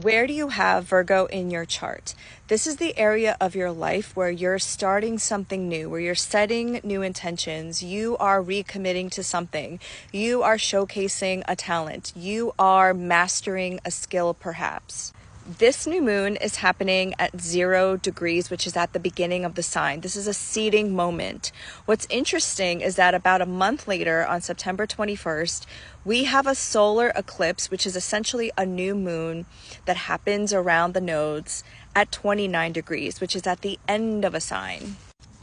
Where do you have Virgo in your chart? This is the area of your life where you're starting something new, where you're setting new intentions. You are recommitting to something. You are showcasing a talent. You are mastering a skill, perhaps. This new moon is happening at 0 degrees, which is at the beginning of the sign. This is a seeding moment. What's interesting is that about a month later, on September 21st, we have a solar eclipse, which is essentially a new moon that happens around the nodes at 29 degrees, which is at the end of a sign.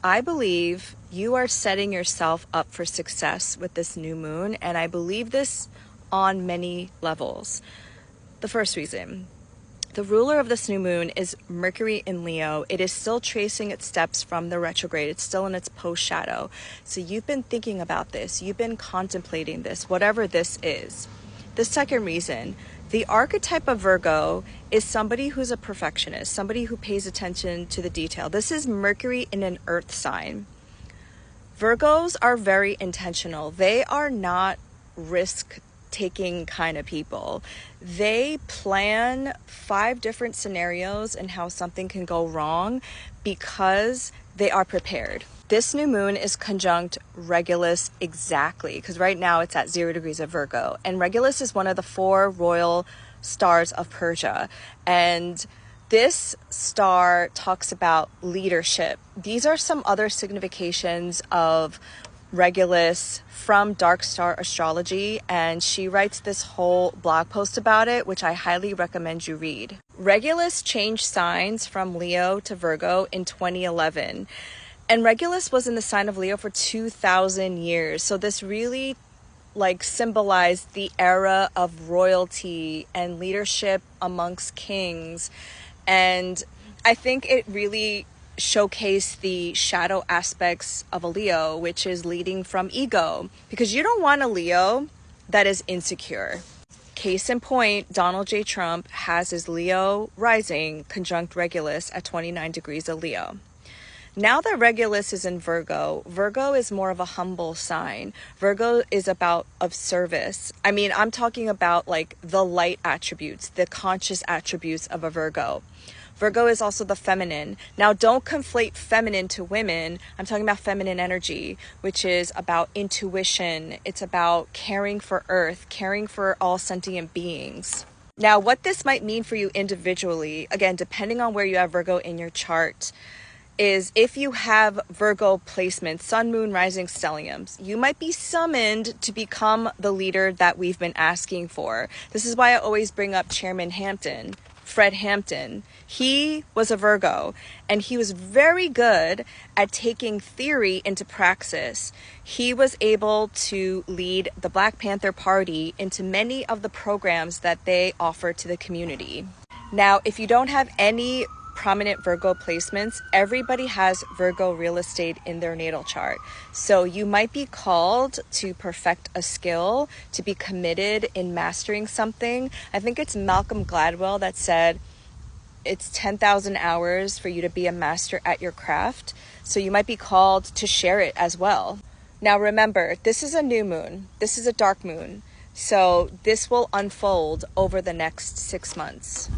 I believe you are setting yourself up for success with this new moon, and I believe this on many levels. The first reason: the ruler of this new moon is Mercury in Leo. It is still tracing its steps from the retrograde. It's still in its post-shadow. So you've been thinking about this. You've been contemplating this, whatever this is. The second reason: the archetype of Virgo is somebody who's a perfectionist, somebody who pays attention to the detail. This is Mercury in an earth sign. Virgos are very intentional. They are not risk-taking kind of people. They plan 5 different scenarios and how something can go wrong because they are prepared. This new moon is conjunct Regulus exactly, because right now it's at 0 degrees of Virgo, and Regulus is one of the 4 royal stars of Persia, and this star talks about leadership. These are some other significations of Regulus from Dark Star Astrology, and she writes this whole blog post about it, which I highly recommend you read. Regulus changed signs from Leo to Virgo in 2011, and Regulus was in the sign of Leo for 2,000 years. So this really symbolized the era of royalty and leadership amongst kings, and I think it really showcase the shadow aspects of a Leo, which is leading from ego, because you don't want a Leo that is insecure. Case in point, Donald J. Trump has his Leo rising conjunct Regulus at 29 degrees of Leo. Now that Regulus is in Virgo, Virgo is more of a humble sign. Virgo is about of service. I mean, I'm talking about the light attributes, the conscious attributes of a Virgo. Virgo is also the feminine. Now, don't conflate feminine to women. I'm talking about feminine energy, which is about intuition. It's about caring for Earth, caring for all sentient beings. Now, what this might mean for you individually, again, depending on where you have Virgo in your chart, is if you have Virgo placements, sun, moon, rising, stelliums, you might be summoned to become the leader that we've been asking for. This is why I always bring up Chairman Hampton. Fred Hampton. He was a Virgo, and he was very good at taking theory into praxis. He was able to lead the Black Panther Party into many of the programs that they offer to the community. Now, if you don't have any prominent Virgo placements, everybody has Virgo real estate in their natal chart. So you might be called to perfect a skill, to be committed in mastering something. I think it's Malcolm Gladwell that said it's 10,000 hours for you to be a master at your craft. So you might be called to share it as well. Now remember, this is a new moon. This is a dark moon. So this will unfold over the next 6 months.